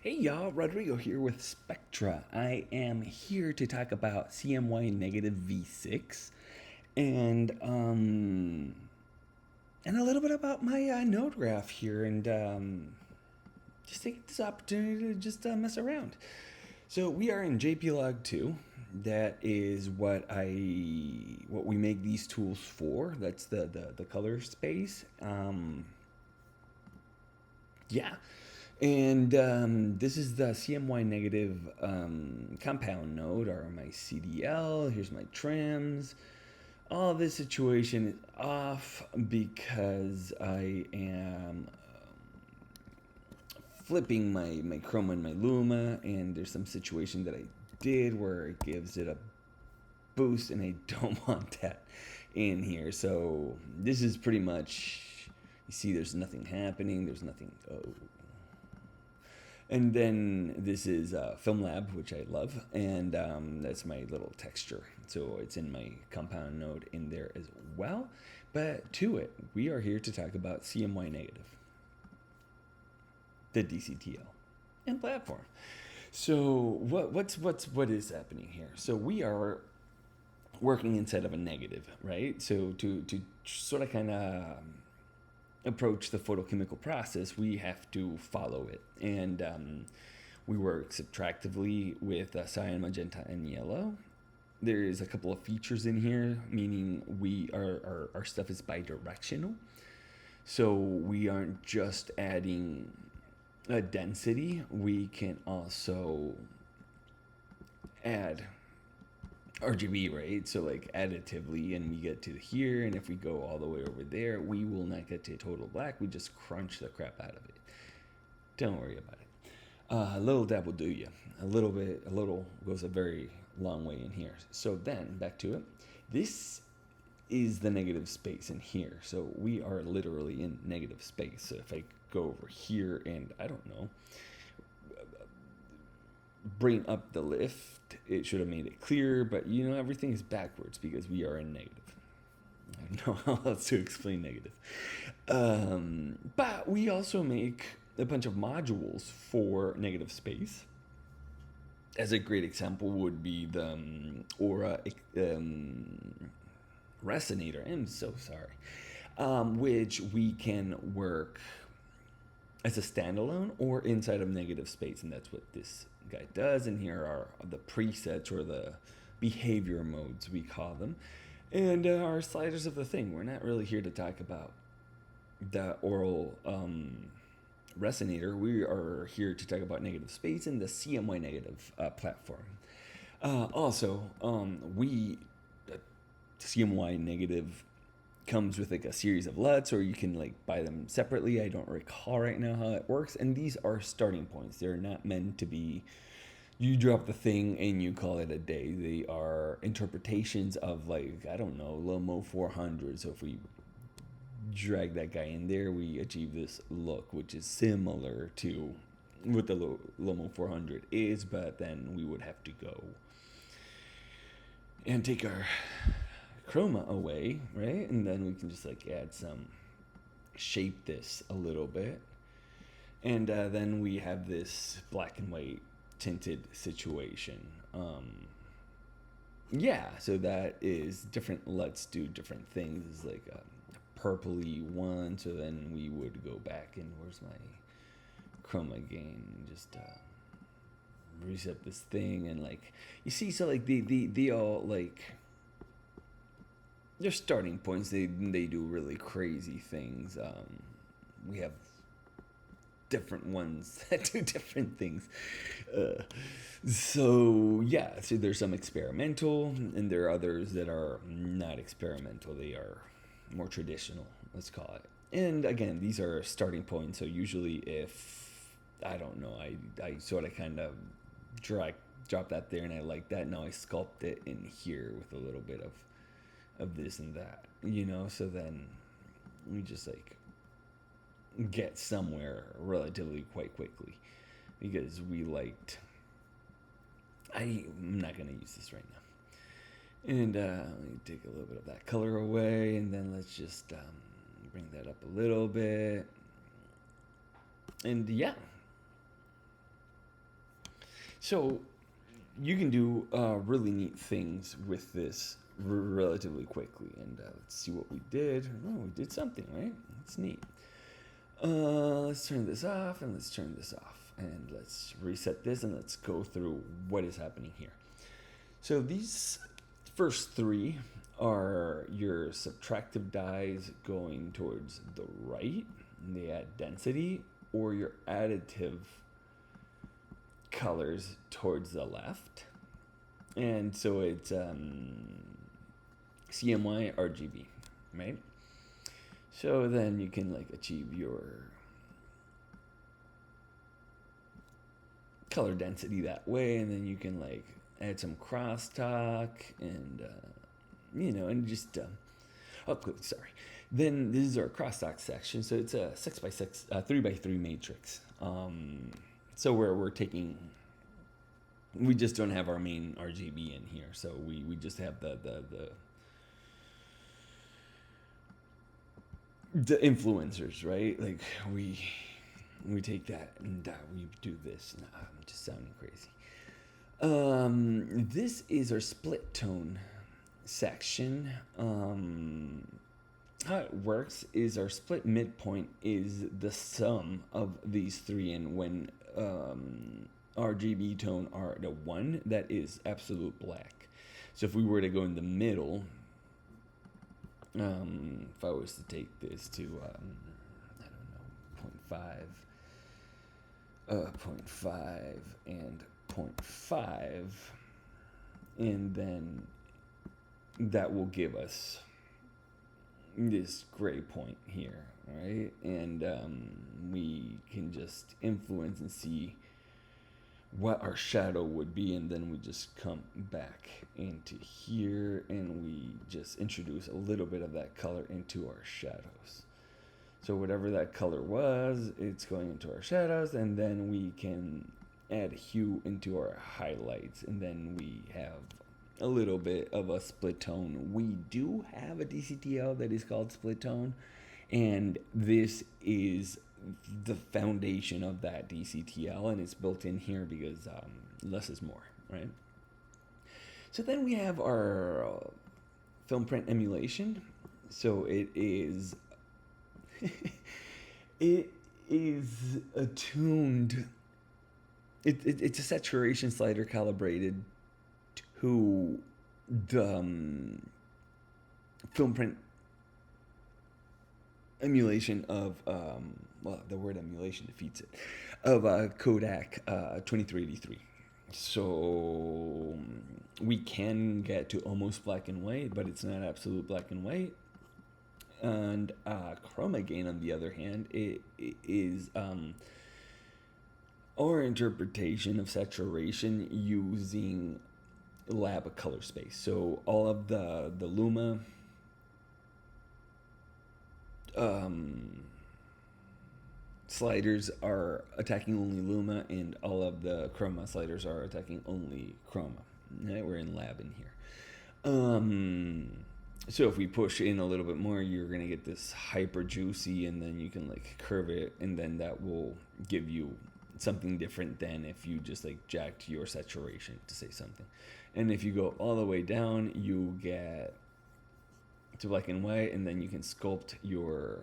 Hey y'all, Rodrigo here with Spectra. I am here to talk about CMY Negative V6 and and a little bit about my node graph here and just take this opportunity to just mess around. So we are in JPlog 2. That is what we make these tools for. That's the color space. Yeah. And this is the CMY negative compound node, or my CDL. Here's my trims. All this situation is off because I am flipping my chroma and my luma, and there's some situation that I did where it gives it a boost, and I don't want that in here. So this is pretty much, you see there's nothing happening, there's nothing, oh. And then this is Film Lab, which I love, and that's my little texture. So it's in my compound node in there as well. But to it, we are here to talk about CMY Negative, the DCTL, and platform. So what is happening here? So we are working inside of a negative, right? So to sort of kind of approach the photochemical process, we have to follow it. And we work subtractively with cyan, magenta, and yellow. There's a couple of features in here, meaning our stuff is bidirectional. So we aren't just adding a density, we can also add RGB, right? So like additively, and we get to here, and if we go all the way over there, we will not get to total black. We just crunch the crap out of it. Don't worry about it. A little dab will do you. A little goes a very long way in here. So then back to it. This is the negative space in here. So we are literally in negative space. So if I go over here and I don't know, bring up the lift, it should have made it clear, but you know, everything is backwards because we are in negative. I have no how else to explain negative. But we also make a bunch of modules for negative space. As a great example would be the Aura resonator. I'm so sorry. Which we can work as a standalone or inside of negative space, and that's what this guy does. And here are the presets, or the behavior modes we call them, and our sliders of the thing. We're not really here to talk about the oral resonator. We are here to talk about negative space and the CMY negative platform. Also, we CMY negative comes with like a series of LUTs, or you can like buy them separately. I don't recall right now how it works. And these are starting points. They're not meant to be, you drop the thing and you call it a day. They are interpretations of, like, I don't know, Lomo 400. So if we drag that guy in there, we achieve this look, which is similar to what the Lomo 400 is, but then we would have to go and take our chroma away, right? And then we can just like add some, shape this a little bit. And then we have this black and white tinted situation. Yeah, so that is different. Let's do different things. It's like a purpley one. So then we would go back and where's my chroma gain? Just reset this thing, and like you see, so like the all like, their starting points. They do really crazy things. We have different ones that do different things. So yeah, so there's some experimental, and there are others that are not experimental. They are more traditional, let's call it. And again, these are starting points. So usually, if I don't know, I sort of kind of drop that there, and I like that. Now I sculpt it in here with a little bit of this and that, you know. So then we just like get somewhere relatively quite quickly, because we liked, I'm not gonna use this right now. And let me take a little bit of that color away, and then let's just bring that up a little bit. And yeah, So you can do really neat things with this relatively quickly. And let's see what we did. Oh, we did something, right? That's neat. Let's turn this off and let's turn this off. And let's reset this and let's go through what is happening here. So these first three are your subtractive dyes going towards the right, and they add density, or your additive colors towards the left. And so it's CMY RGB, right? So then you can like achieve your color density that way, and then you can like add some crosstalk and and just sorry. Then this is our crosstalk section. So it's a 6x6, 3x3 matrix. So we're taking, we just don't have our main RGB in here. So we just have the influencers, right? Like we take that and we do this. Nah, I'm just sounding crazy. This is our split tone section. How it works is our split midpoint is the sum of these three, and when RGB tone are the one, that is absolute black. So if we were to go in the middle, if I was to take this to I don't know, 0.5 and 0.5, and then that will give us this gray point here, right? And we can just influence and see what our shadow would be, and then we just come back into here and we just introduce a little bit of that color into our shadows. So whatever that color was, it's going into our shadows, and then we can add hue into our highlights, and then we have a little bit of a split tone. We do have a DCTL that is called split tone, and this is the foundation of that DCTL, and it's built in here because less is more, right? So then we have our film print emulation. So it is it is attuned. It's a saturation slider calibrated to the film print emulation of the word emulation defeats it, of Kodak 2383. So we can get to almost black and white, but it's not absolute black and white. And chroma gain, on the other hand, it is our interpretation of saturation using lab color space. So all of the Luma sliders are attacking only Luma, and all of the chroma sliders are attacking only chroma. Right? We're in lab in here. So if we push in a little bit more, you're gonna get this hyper juicy, and then you can like curve it, and then that will give you something different than if you just like jacked your saturation to say something. And if you go all the way down, you get to black and white, and then you can sculpt your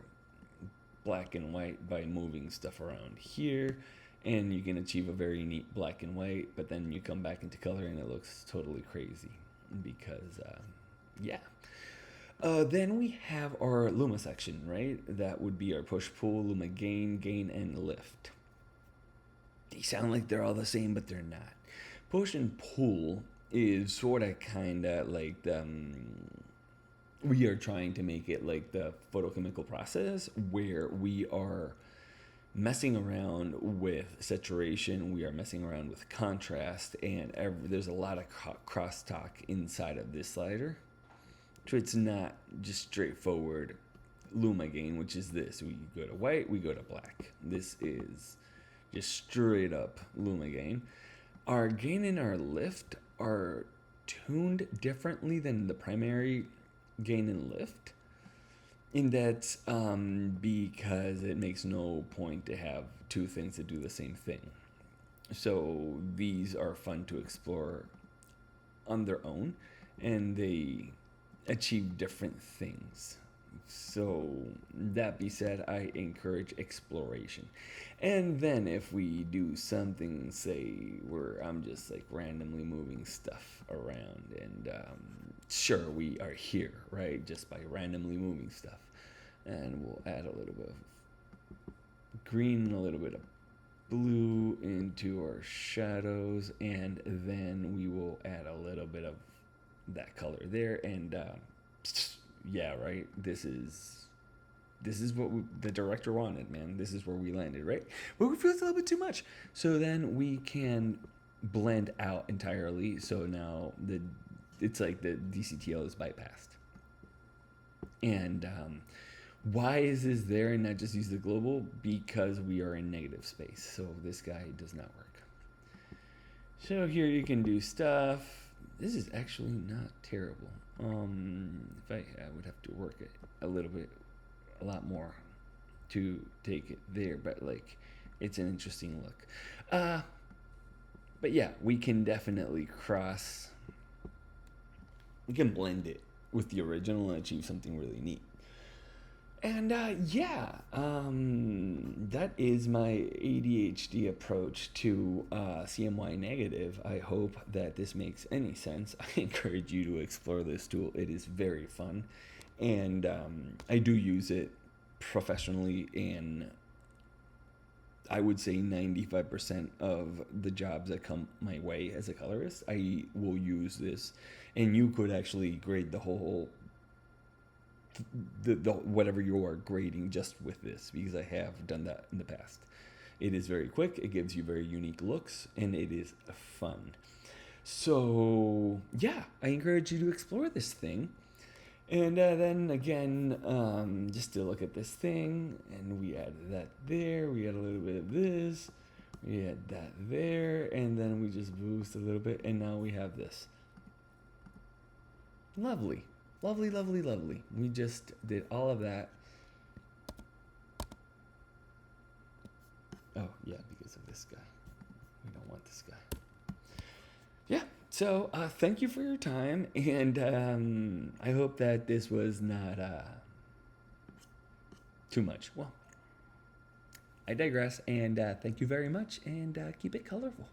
black and white by moving stuff around here, and you can achieve a very neat black and white, but then you come back into color and it looks totally crazy because then we have our Luma section, right? That would be our push-pull, Luma gain, and lift. They sound like they're all the same, but they're not. Push and pull is sort of kind of like we are trying to make it like the photochemical process, where we are messing around with saturation, we are messing around with contrast, and there's a lot of crosstalk inside of this slider. So it's not just straightforward Luma gain, which is this. We go to white, we go to black. This is just straight up Luma gain. Our gain and our lift are tuned differently than the primary gain and lift, and that's because it makes no point to have two things that do the same thing. So these are fun to explore on their own, and they achieve different things. So that being said, I encourage exploration. And then if we do something, say where I'm just like randomly moving stuff around, and sure, we are here, right, just by randomly moving stuff, and we'll add a little bit of green and a little bit of blue into our shadows, and then we will add a little bit of that color there, and yeah, right, this is what the director wanted, man. This is where we landed, right? But we feel it's a little bit too much, so then we can blend out entirely. So now it's like the DCTL is bypassed. And why is this there and not just use the global? Because we are in negative space, so this guy does not work. So here you can do stuff. This is actually not terrible. If I would have to work it a little bit, a lot more to take it there, but like it's an interesting look. But yeah, we can definitely we can blend it with the original and achieve something really neat. And yeah, that is my ADHD approach to CMY Negative. I hope that this makes any sense. I encourage you to explore this tool. It is very fun. And I do use it professionally in, I would say, 95% of the jobs that come my way as a colorist. I will use this, and you could actually grade the whole the whatever you are grading just with this, because I have done that in the past. It is very quick, it gives you very unique looks, and it is fun. So yeah, I encourage you to explore this thing. And then again, just to look at this thing, and we added that there, we add a little bit of this, we add that there, and then we just boost a little bit, and now we have this. Lovely. Lovely, lovely, lovely. We just did all of that. Oh, yeah, because of this guy. We don't want this guy. Yeah, so thank you for your time, and I hope that this was not too much. Well, I digress, and thank you very much, and keep it colorful.